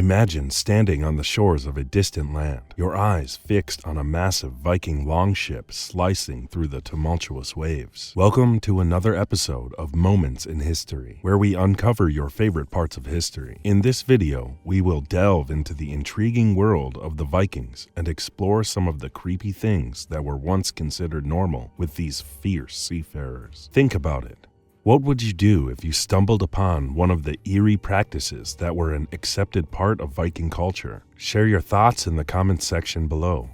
Imagine standing on the shores of a distant land, your eyes fixed on a massive Viking longship slicing through the tumultuous waves. Welcome to another episode of Moments in History, where we uncover your favorite parts of history. In this video, we will delve into the intriguing world of the Vikings and explore some of the creepy things that were once considered normal with these fierce seafarers. Think about it. What would you do if you stumbled upon one of the eerie practices that were an accepted part of Viking culture? Share your thoughts in the comments section below.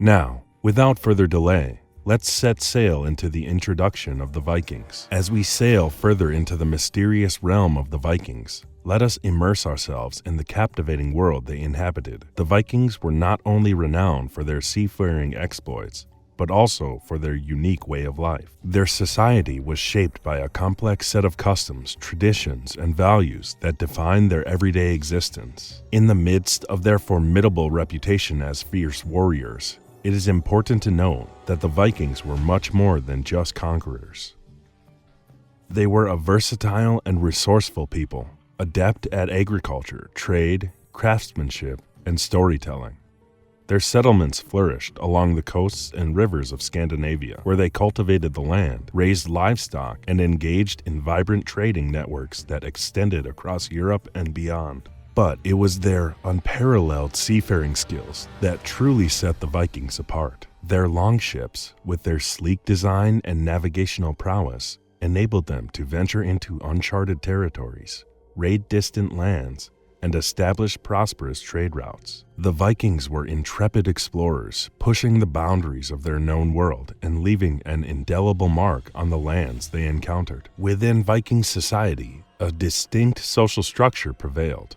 Now, without further delay, let's set sail into the introduction of the Vikings. As we sail further into the mysterious realm of the Vikings, let us immerse ourselves in the captivating world they inhabited. The Vikings were not only renowned for their seafaring exploits, but also for their unique way of life. Their society was shaped by a complex set of customs, traditions, and values that defined their everyday existence. In the midst of their formidable reputation as fierce warriors, it is important to note that the Vikings were much more than just conquerors. They were a versatile and resourceful people, adept at agriculture, trade, craftsmanship, and storytelling. Their settlements flourished along the coasts and rivers of Scandinavia, where they cultivated the land, raised livestock, and engaged in vibrant trading networks that extended across Europe and beyond. But it was their unparalleled seafaring skills that truly set the Vikings apart. Their longships, with their sleek design and navigational prowess, enabled them to venture into uncharted territories, raid distant lands, and establish prosperous trade routes. The Vikings were intrepid explorers, pushing the boundaries of their known world and leaving an indelible mark on the lands they encountered. Within Viking society, a distinct social structure prevailed.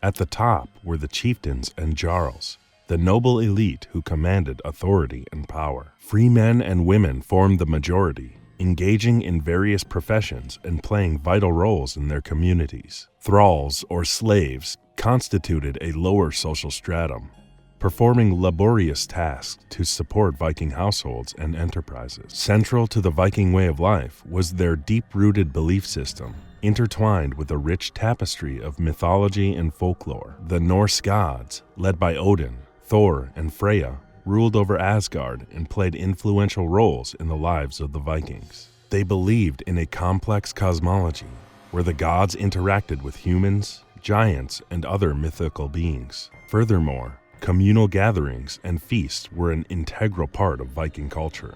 At the top were the chieftains and jarls, the noble elite who commanded authority and power. Free men and women formed the majority, engaging in various professions and playing vital roles in their communities. Thralls, or slaves, constituted a lower social stratum, performing laborious tasks to support Viking households and enterprises. Central to the Viking way of life was their deep-rooted belief system, intertwined with a rich tapestry of mythology and folklore. The Norse gods, led by Odin, Thor, and Freya, ruled over Asgard and played influential roles in the lives of the Vikings. They believed in a complex cosmology where the gods interacted with humans, giants, and other mythical beings. Furthermore, communal gatherings and feasts were an integral part of Viking culture.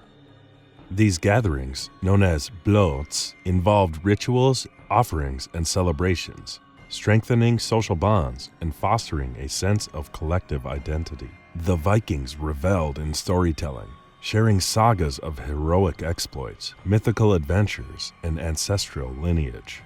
These gatherings, known as blots, involved rituals, offerings, and celebrations, strengthening social bonds and fostering a sense of collective identity. The Vikings reveled in storytelling, sharing sagas of heroic exploits, mythical adventures, and ancestral lineage.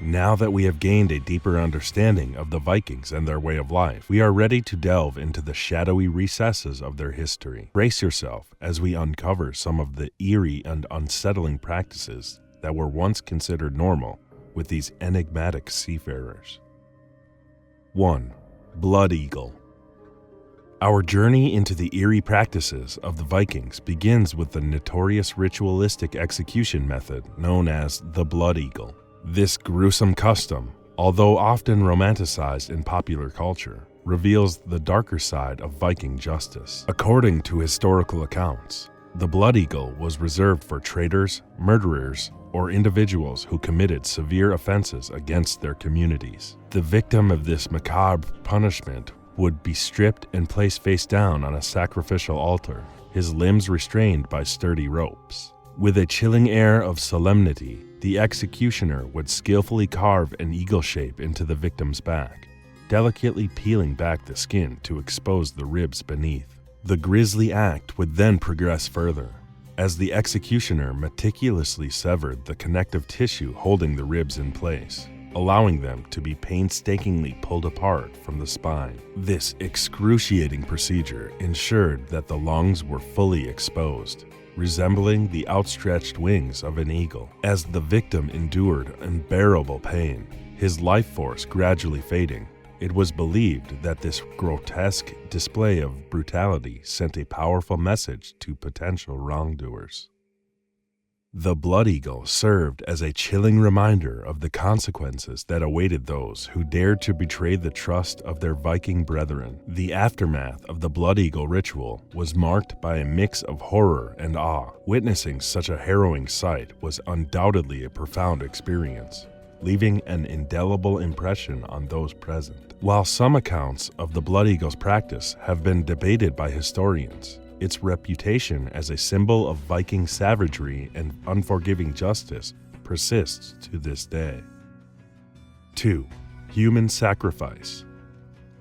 Now that we have gained a deeper understanding of the Vikings and their way of life, we are ready to delve into the shadowy recesses of their history. Brace yourself as we uncover some of the eerie and unsettling practices that were once considered normal with these enigmatic seafarers. 1. Blood Eagle. Our journey into the eerie practices of the Vikings begins with the notorious ritualistic execution method known as the Blood Eagle. This gruesome custom, although often romanticized in popular culture, reveals the darker side of Viking justice. According to historical accounts, the Blood Eagle was reserved for traitors, murderers, or individuals who committed severe offenses against their communities. The victim of this macabre punishment would be stripped and placed face down on a sacrificial altar, his limbs restrained by sturdy ropes. With a chilling air of solemnity, the executioner would skillfully carve an eagle shape into the victim's back, delicately peeling back the skin to expose the ribs beneath. The grisly act would then progress further, as the executioner meticulously severed the connective tissue holding the ribs in place, allowing them to be painstakingly pulled apart from the spine. This excruciating procedure ensured that the lungs were fully exposed, resembling the outstretched wings of an eagle. As the victim endured unbearable pain, his life force gradually fading, it was believed that this grotesque display of brutality sent a powerful message to potential wrongdoers. The blood eagle served as a chilling reminder of the consequences that awaited those who dared to betray the trust of their Viking brethren. The aftermath of the blood eagle ritual was marked by a mix of horror and awe. Witnessing such a harrowing sight was undoubtedly a profound experience, leaving an indelible impression on those present. While some accounts of the blood eagle's practice have been debated by historians, its reputation as a symbol of Viking savagery and unforgiving justice persists to this day. 2. Human sacrifice.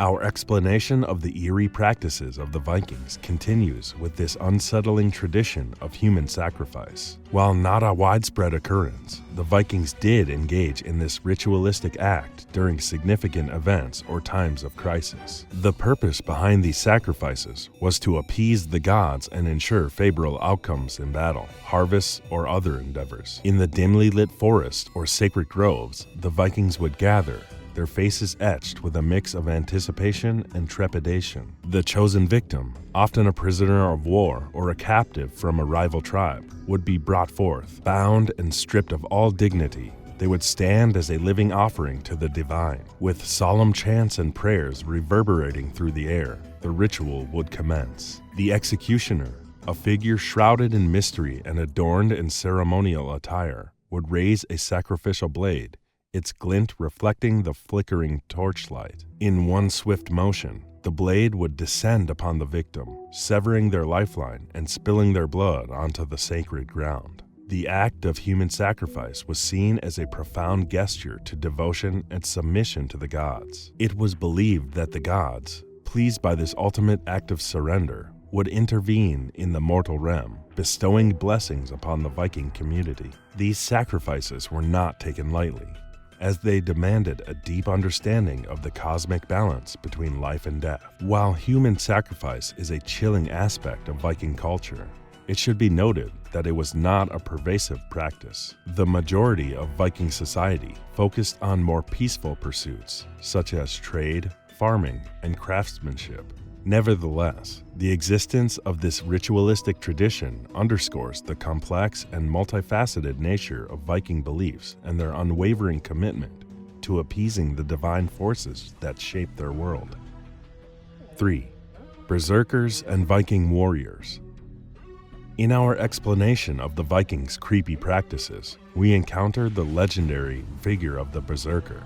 Our explanation of the eerie practices of the Vikings continues with this unsettling tradition of human sacrifice. While not a widespread occurrence, the Vikings did engage in this ritualistic act during significant events or times of crisis. The purpose behind these sacrifices was to appease the gods and ensure favorable outcomes in battle, harvests, or other endeavors. In the dimly lit forest or sacred groves, the Vikings would gather, their faces etched with a mix of anticipation and trepidation. The chosen victim, often a prisoner of war or a captive from a rival tribe, would be brought forth. Bound and stripped of all dignity, they would stand as a living offering to the divine. With solemn chants and prayers reverberating through the air, the ritual would commence. The executioner, a figure shrouded in mystery and adorned in ceremonial attire, would raise a sacrificial blade, its glint reflecting the flickering torchlight. In one swift motion, the blade would descend upon the victim, severing their lifeline and spilling their blood onto the sacred ground. The act of human sacrifice was seen as a profound gesture to devotion and submission to the gods. It was believed that the gods, pleased by this ultimate act of surrender, would intervene in the mortal realm, bestowing blessings upon the Viking community. These sacrifices were not taken lightly, as they demanded a deep understanding of the cosmic balance between life and death. While human sacrifice is a chilling aspect of Viking culture, it should be noted that it was not a pervasive practice. The majority of Viking society focused on more peaceful pursuits, such as trade, farming, and craftsmanship. Nevertheless, the existence of this ritualistic tradition underscores the complex and multifaceted nature of Viking beliefs and their unwavering commitment to appeasing the divine forces that shape their world. 3. Berserkers and Viking warriors. In our explanation of the Vikings' creepy practices, we encounter the legendary figure of the Berserker.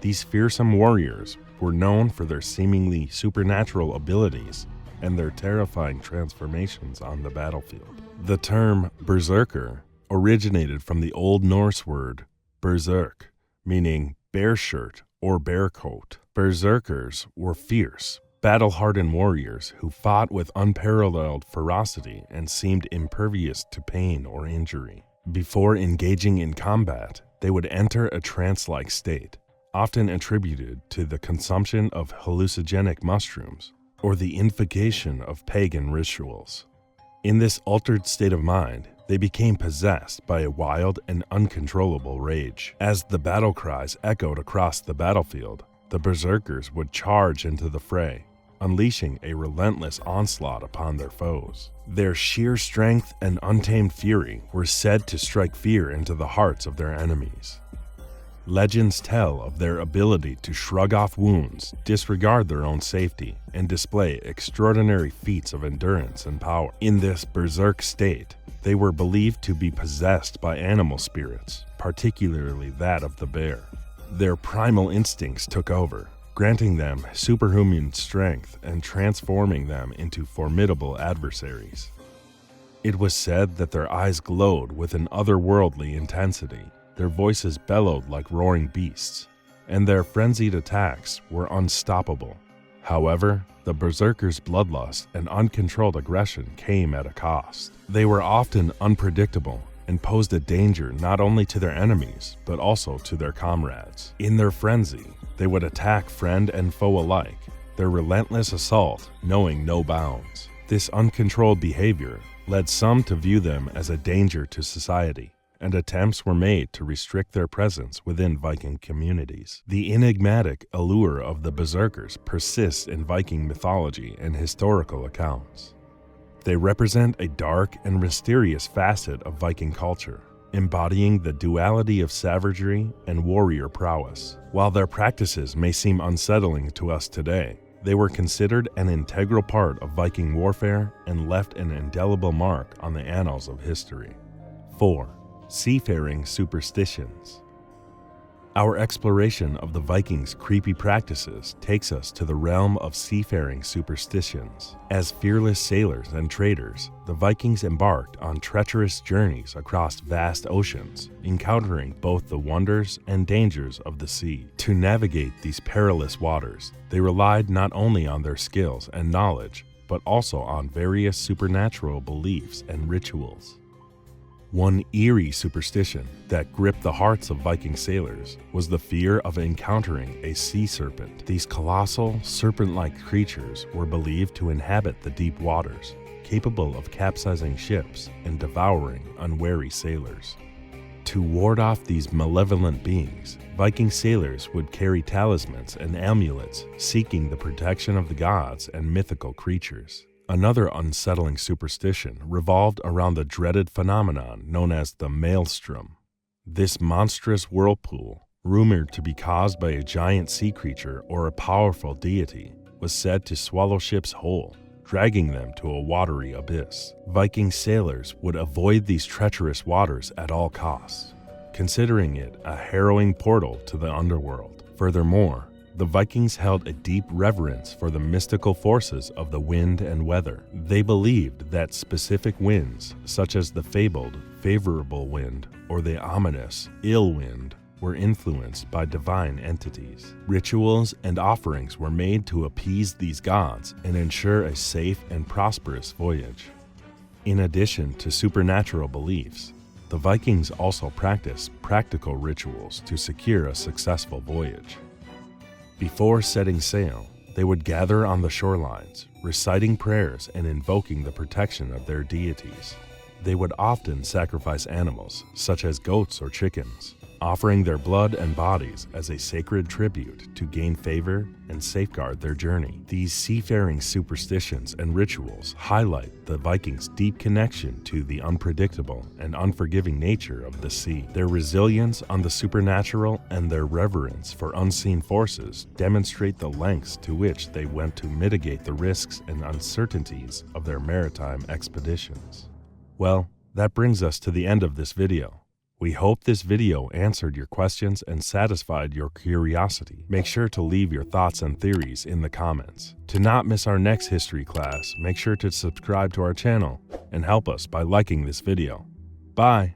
These fearsome warriors were known for their seemingly supernatural abilities and their terrifying transformations on the battlefield. The term berserker originated from the Old Norse word berserk, meaning bear shirt or bear coat. Berserkers were fierce, battle-hardened warriors who fought with unparalleled ferocity and seemed impervious to pain or injury. Before engaging in combat, they would enter a trance-like state, often attributed to the consumption of hallucinogenic mushrooms or the invocation of pagan rituals. In this altered state of mind, they became possessed by a wild and uncontrollable rage. As the battle cries echoed across the battlefield, the berserkers would charge into the fray, unleashing a relentless onslaught upon their foes. Their sheer strength and untamed fury were said to strike fear into the hearts of their enemies. Legends tell of their ability to shrug off wounds, disregard their own safety, and display extraordinary feats of endurance and power. In this berserk state, they were believed to be possessed by animal spirits, particularly that of the bear. Their primal instincts took over, granting them superhuman strength and transforming them into formidable adversaries. It was said that their eyes glowed with an otherworldly intensity, their voices bellowed like roaring beasts, and their frenzied attacks were unstoppable. However, the berserkers' bloodlust and uncontrolled aggression came at a cost. They were often unpredictable and posed a danger not only to their enemies, but also to their comrades. In their frenzy, they would attack friend and foe alike, their relentless assault knowing no bounds. This uncontrolled behavior led some to view them as a danger to society, and attempts were made to restrict their presence within Viking communities. The enigmatic allure of the berserkers persists in Viking mythology and historical accounts. They represent a dark and mysterious facet of Viking culture, embodying the duality of savagery and warrior prowess. While their practices may seem unsettling to us today, they were considered an integral part of Viking warfare and left an indelible mark on the annals of history. 4. Seafaring superstitions. Our exploration of the Vikings' creepy practices takes us to the realm of seafaring superstitions. As fearless sailors and traders, the Vikings embarked on treacherous journeys across vast oceans, encountering both the wonders and dangers of the sea. To navigate these perilous waters, they relied not only on their skills and knowledge, but also on various supernatural beliefs and rituals. One eerie superstition that gripped the hearts of Viking sailors was the fear of encountering a sea serpent. These colossal, serpent-like creatures were believed to inhabit the deep waters, capable of capsizing ships and devouring unwary sailors. To ward off these malevolent beings, Viking sailors would carry talismans and amulets, seeking the protection of the gods and mythical creatures. Another unsettling superstition revolved around the dreaded phenomenon known as the maelstrom. This monstrous whirlpool, rumored to be caused by a giant sea creature or a powerful deity, was said to swallow ships whole, dragging them to a watery abyss. Viking sailors would avoid these treacherous waters at all costs, considering it a harrowing portal to the underworld. Furthermore, the Vikings held a deep reverence for the mystical forces of the wind and weather. They believed that specific winds, such as the fabled favorable wind or the ominous ill wind, were influenced by divine entities. Rituals and offerings were made to appease these gods and ensure a safe and prosperous voyage. In addition to supernatural beliefs, the Vikings also practiced practical rituals to secure a successful voyage. Before setting sail, they would gather on the shorelines, reciting prayers and invoking the protection of their deities. They would often sacrifice animals, such as goats or chickens, offering their blood and bodies as a sacred tribute to gain favor and safeguard their journey. These seafaring superstitions and rituals highlight the Vikings' deep connection to the unpredictable and unforgiving nature of the sea. Their resilience on the supernatural and their reverence for unseen forces demonstrate the lengths to which they went to mitigate the risks and uncertainties of their maritime expeditions. Well, that brings us to the end of this video. We hope this video answered your questions and satisfied your curiosity. Make sure to leave your thoughts and theories in the comments. To not miss our next history class, make sure to subscribe to our channel and help us by liking this video. Bye!